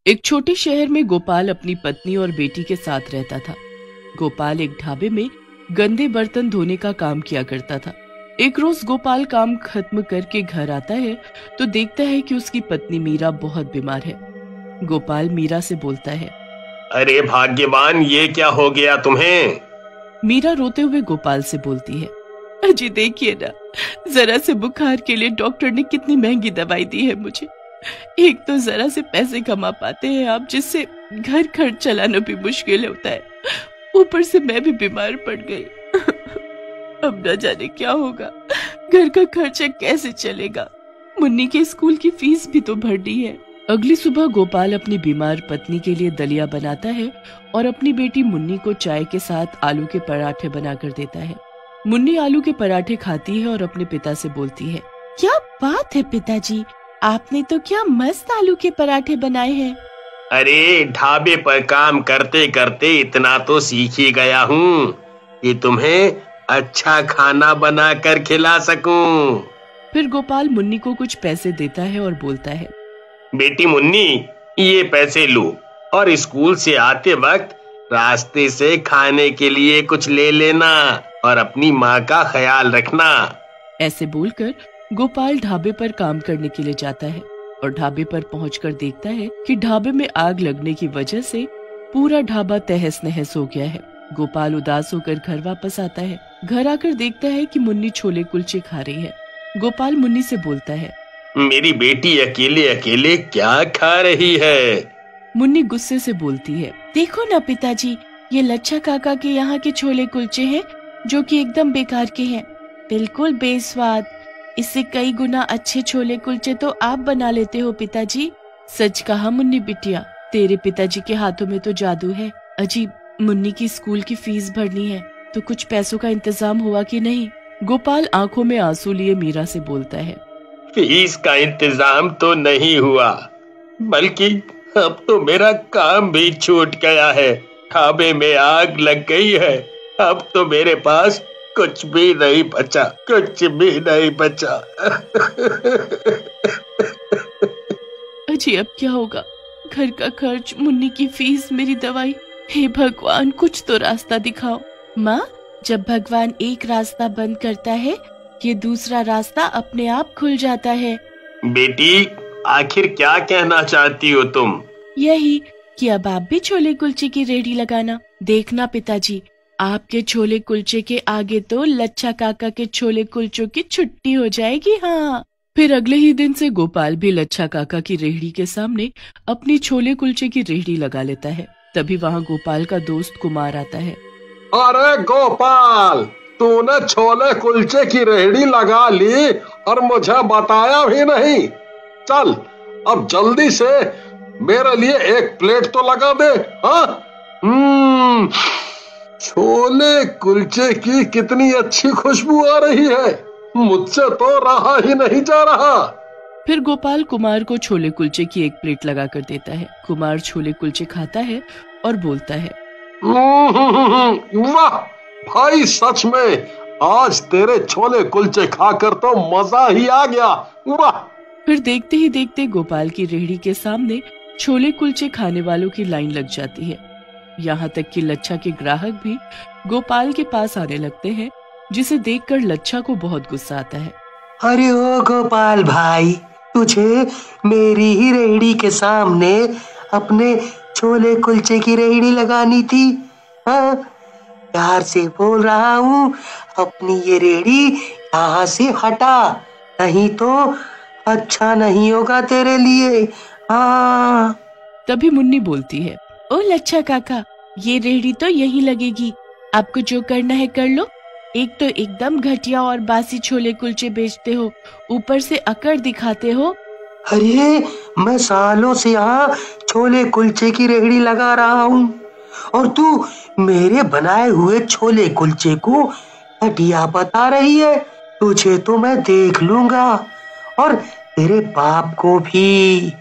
एक छोटे शहर में गोपाल अपनी पत्नी और बेटी के साथ रहता था। गोपाल एक ढाबे में गंदे बर्तन धोने का काम किया करता था। एक रोज गोपाल काम खत्म करके घर आता है तो देखता है कि उसकी पत्नी मीरा बहुत बीमार है। गोपाल मीरा से बोलता है, अरे भाग्यवान, ये क्या हो गया तुम्हें? मीरा रोते हुए गोपाल से बोलती है, अजी देखिए ना, जरा से बुखार के लिए डॉक्टर ने कितनी महंगी दवाई दी है मुझे। एक तो जरा से पैसे कमा पाते हैं आप, जिससे घर खर्च चलाना भी मुश्किल होता है। ऊपर से मैं भी बीमार पड़ गई। अब न जाने क्या होगा, घर का खर्चा कैसे चलेगा। मुन्नी के स्कूल की फीस भी तो भरनी है। अगली सुबह गोपाल अपनी बीमार पत्नी के लिए दलिया बनाता है और अपनी बेटी मुन्नी को चाय के साथ आलू के पराठे बनाकर देता है। मुन्नी आलू के पराठे खाती है और अपने पिता से बोलती है, क्या बात है पिताजी, आपने तो क्या मस्त आलू के पराठे बनाए हैं। अरे ढाबे पर काम करते करते इतना तो सीख ही गया हूँ कि तुम्हें अच्छा खाना बना कर खिला सकूं। फिर गोपाल मुन्नी को कुछ पैसे देता है और बोलता है, बेटी मुन्नी, ये पैसे लो और स्कूल से आते वक्त रास्ते से खाने के लिए कुछ ले लेना और अपनी माँ का ख्याल रखना। ऐसे बोलकर गोपाल ढाबे पर काम करने के लिए जाता है और ढाबे पर पहुंचकर देखता है कि ढाबे में आग लगने की वजह से पूरा ढाबा तहस नहस हो गया है। गोपाल उदास होकर घर वापस आता है। घर आकर देखता है कि मुन्नी छोले कुलचे खा रही है। गोपाल मुन्नी से बोलता है, मेरी बेटी अकेले अकेले क्या खा रही है? मुन्नी गुस्से से बोलती है, देखो ना पिताजी, ये लच्छा काका के यहाँ के छोले कुलचे हैं जो कि एकदम बेकार के हैं, बिल्कुल बेस्वाद। इससे कई गुना अच्छे छोले कुलचे तो आप बना लेते हो पिताजी। सच कहा मुन्नी बिटिया, तेरे पिताजी के हाथों में तो जादू है। अजी, मुन्नी की स्कूल की फीस भरनी है तो कुछ पैसों का इंतजाम हुआ कि नहीं? गोपाल आंखों में आंसू लिए मीरा से बोलता है, फीस का इंतजाम तो नहीं हुआ, बल्कि अब तो मेरा काम भी छूट गया है। ढाबे में आग लग गई है। अब तो मेरे पास कुछ भी नहीं बचा, कुछ भी नहीं बचा। अजी अब क्या होगा? घर का खर्च, मुन्नी की फीस, मेरी दवाई। हे भगवान, कुछ तो रास्ता दिखाओ। माँ, जब भगवान एक रास्ता बंद करता है, ये दूसरा रास्ता अपने आप खुल जाता है। बेटी, आखिर क्या कहना चाहती हो तुम? यही कि अब आप भी छोले कुलचे की रेहड़ी लगाना। देखना पिताजी, आपके छोले कुलचे के आगे तो लच्छा काका के छोले कुलचों की छुट्टी हो जाएगी। हाँ। फिर अगले ही दिन से गोपाल भी लच्छा काका की रेहड़ी के सामने अपनी छोले कुलचे की रेहड़ी लगा लेता है। तभी वहाँ गोपाल का दोस्त कुमार आता है। अरे गोपाल, तूने छोले कुलचे की रेहड़ी लगा ली और मुझे बताया भी नहीं। चल अब जल्दी से मेरे लिए एक प्लेट तो लगा दे। हाँ, छोले कुलचे की कितनी अच्छी खुशबू आ रही है, मुझसे तो रहा ही नहीं जा रहा। फिर गोपाल कुमार को छोले कुलचे की एक प्लेट लगा कर देता है। कुमार छोले कुलचे खाता है और बोलता है, वाह भाई, सच में आज तेरे छोले कुलचे खाकर तो मजा ही आ गया। वाह। फिर देखते ही देखते गोपाल की रेहड़ी के सामने छोले कुलचे खाने वालों की लाइन लग जाती है। यहाँ तक कि लच्छा के ग्राहक भी गोपाल के पास आने लगते हैं, जिसे देखकर लच्छा को बहुत गुस्सा आता है। अरे ओ गोपाल भाई, तुझे मेरी ही रेहड़ी के सामने अपने छोले कुलचे की रेहड़ी लगानी थी। हाँ, प्यार से बोल रहा हूँ, अपनी ये रेहड़ी यहाँ से हटा, नहीं तो अच्छा नहीं होगा तेरे लिए। हाँ। तभी मुन्नी बोलती है, ओ लच्छा काका, ये रेहड़ी तो यहीं लगेगी। आपको जो करना है कर लो। एक तो एकदम घटिया और बासी छोले कुलचे बेचते हो, ऊपर से अकड़ दिखाते हो। अरे मैं सालों से यहाँ छोले कुलचे की रेहड़ी लगा रहा हूँ और तू मेरे बनाए हुए छोले कुलचे को घटिया बता रही है। तुझे तो मैं देख लूंगा और तेरे बाप को भी।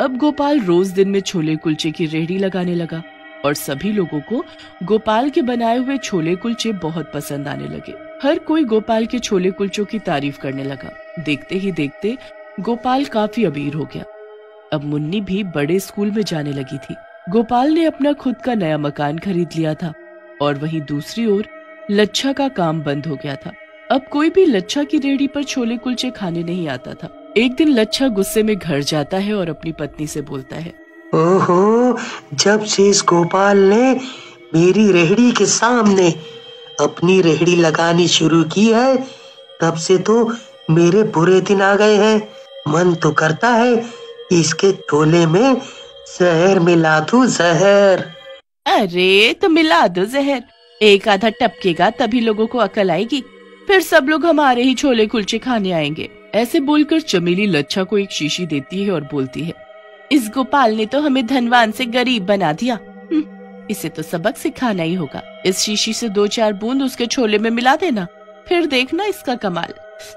अब गोपाल रोज दिन में छोले कुलचे की रेहड़ी लगाने लगा और सभी लोगों को गोपाल के बनाए हुए छोले कुलचे बहुत पसंद आने लगे। हर कोई गोपाल के छोले कुलचों की तारीफ करने लगा। देखते ही देखते गोपाल काफी अमीर हो गया। अब मुन्नी भी बड़े स्कूल में जाने लगी थी। गोपाल ने अपना खुद का नया मकान खरीद लिया था और वहीं दूसरी ओर लच्छा का काम बंद हो गया था। अब कोई भी लच्छा की रेहड़ी पर छोले कुलचे खाने नहीं आता था। एक दिन लच्छा गुस्से में घर जाता है और अपनी पत्नी से बोलता है, ओहो, जब से इस गोपाल ने मेरी रेहड़ी के सामने अपनी रेहड़ी लगानी शुरू की है, तब से तो मेरे बुरे दिन आ गए हैं। मन तो करता है इसके छोले में जहर मिला दूं, जहर। अरे तो मिला दो जहर, एक आधा टपकेगा तभी लोगों को अकल आएगी, फिर सब लोग हमारे ही छोले कुलचे खाने आएंगे। ऐसे बोलकर चमेली लच्छा को एक शीशी देती है और बोलती है, इस गोपाल ने तो हमें धनवान से गरीब बना दिया, इसे तो सबक सिखाना ही होगा। इस शीशी से 2-4 बूंद उसके छोले में मिला देना, फिर देखना इसका कमाल।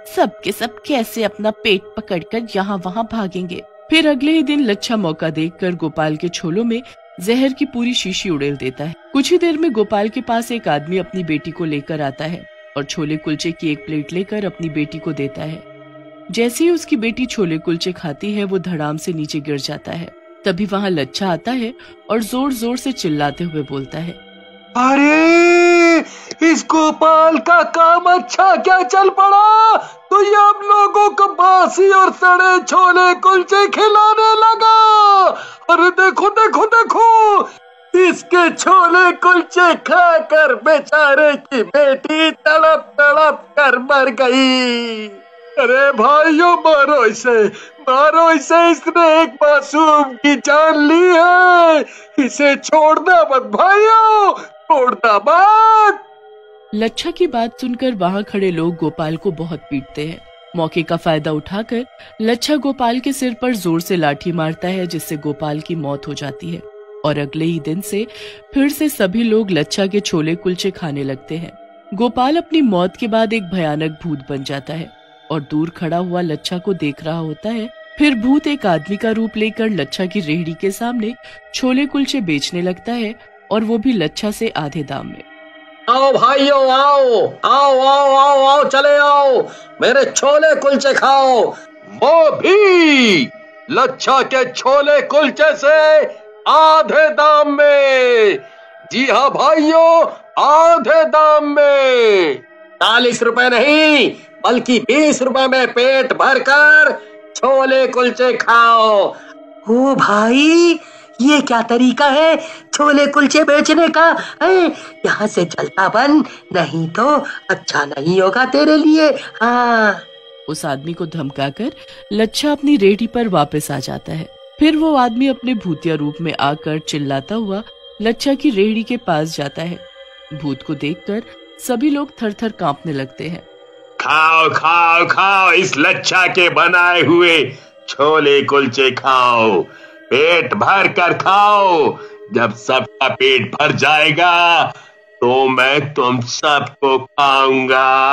सब के सब कैसे अपना पेट पकड़कर यहाँ वहाँ भागेंगे। फिर अगले ही दिन लच्छा मौका देखकर गोपाल के छोलों में जहर की पूरी शीशी उड़ेल देता है। कुछ ही देर में गोपाल के पास एक आदमी अपनी बेटी को लेकर आता है और छोले कुलचे की एक प्लेट लेकर अपनी बेटी को देता है। जैसे ही उसकी बेटी छोले कुलचे खाती है, वो धड़ाम से नीचे गिर जाता है। तभी वहाँ लच्छा आता है और जोर जोर से चिल्लाते हुए बोलता है, अरे इस गोपाल का काम अच्छा क्या चल पड़ा, तो ये अब लोगों को बासी और सड़े छोले कुलचे खिलाने लगा। अरे देखो देखो देखो, इसके छोले कुलचे खाकर बेचारे की बेटी तड़प तड़प कर मर गई। अरे भाइयों, मारो इसे, मारो इसे, इसने एक मासूम की जान ली है, इसे छोड़ना मत भाइयों, छोड़ना मत। लच्छा की बात सुनकर वहाँ खड़े लोग गोपाल को बहुत पीटते हैं। मौके का फायदा उठाकर लच्छा गोपाल के सिर पर जोर से लाठी मारता है, जिससे गोपाल की मौत हो जाती है। और अगले ही दिन से फिर से सभी लोग लच्छा के छोले कुलचे खाने लगते हैं। गोपाल अपनी मौत के बाद एक भयानक भूत बन जाता है और दूर खड़ा हुआ लच्छा को देख रहा होता है। फिर भूत एक आदमी का रूप लेकर लच्छा की रेहड़ी के सामने छोले कुलचे बेचने लगता है, और वो भी लच्छा से आधे दाम में। आओ भाइयों, आओ आओ आओ आओ आओ, चले आओ, मेरे छोले कुलचे खाओ, वो भी लच्छा के छोले कुलचे से आधे दाम में। जी हाँ भाइयों, आधे दाम में। 40 रुपए नहीं, बल्कि 20 रुपए में पेट भरकर छोले कुलचे खाओ। ओ भाई, ये क्या तरीका है छोले कुलचे बेचने का? यहाँ से चलता बन, नहीं तो अच्छा नहीं होगा तेरे लिए। हाँ। उस आदमी को धमकाकर लच्छा अपनी रेहड़ी पर वापस आ जाता है। फिर वो आदमी अपने भूतिया रूप में आकर चिल्लाता हुआ लच्छा की रेहड़ी के पास जाता है। भूत को देखकर सभी लोग थर-थर कांपने लगते हैं। खाओ खाओ खाओ, इस लच्छा के बनाए हुए छोले कुलचे खाओ, पेट भर कर खाओ। जब सबका पेट भर जाएगा तो मैं तुम सबको खाऊंगा।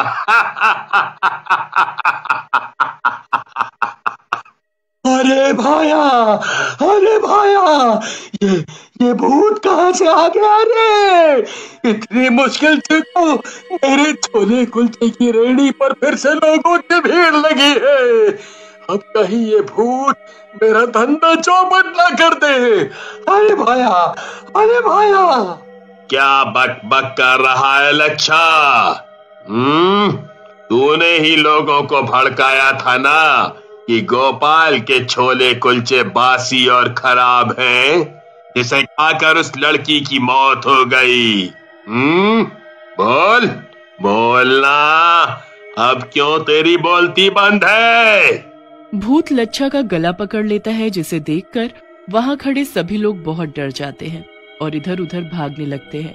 अरे भाया, अरे भाया, ये भूत कहाँ से आ गया रे? इतनी मुश्किल से तो मेरे छोले कुलचे की रेहड़ी पर फिर से लोगों की भीड़ लगी है। अब कहीं ये भूत मेरा धंधा चौपट ना कर दे। अरे भाया, अरे भाया। क्या बक बक कर रहा है लच्छा? तूने ही लोगों को भड़काया था ना कि गोपाल के छोले कुलचे बासी और खराब हैं, जिसे खाकर उस लड़की की मौत हो गई। बोल, बोलना, अब क्यों तेरी बोलती बंद है? भूत लच्छा का गला पकड़ लेता है, जिसे देखकर वहाँ खड़े सभी लोग बहुत डर जाते हैं और इधर उधर भागने लगते हैं।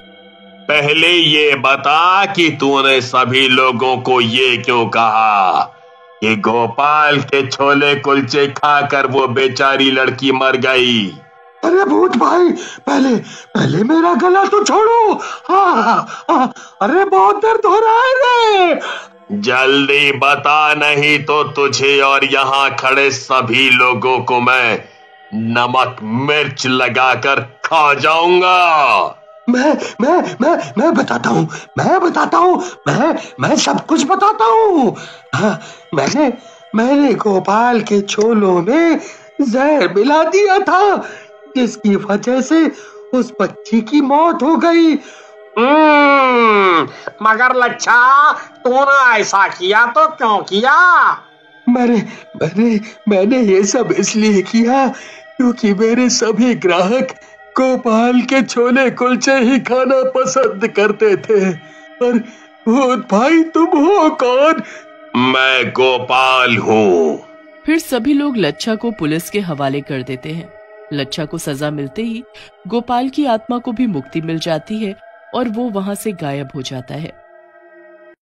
पहले ये बता कि तूने सभी लोगों को ये क्यों कहा कि गोपाल के छोले कुलचे खाकर वो बेचारी लड़की मर गई? अरे भूत भाई, पहले मेरा गला तो छोड़ो। हाँ, अरे बहुत दर्द हो रहा है रे। जल्दी बता, नहीं तो तुझे और यहाँ खड़े सभी लोगों को मैं नमक मिर्च लगाकर खा जाऊंगा। मैं बताता हूँ, मैं सब कुछ बताता हूँ। हाँ, मैंने गोपाल के छोलों में जहर मिला दिया था, जिसकी वजह से उस बच्ची की मौत हो गई। मगर लच्छा, तूने ऐसा किया तो क्यों किया? मैंने ये सब इसलिए किया क्योंकि मेरे सभी ग्राहक गोपाल के छोले कुलचे ही खाना पसंद करते थे। पर भूत भाई, तुम हो कौन? मैं गोपाल हूँ। फिर सभी लोग लच्छा को पुलिस के हवाले कर देते हैं। लच्छा को सजा मिलते ही गोपाल की आत्मा को भी मुक्ति मिल जाती है और वो वहां से गायब हो जाता है।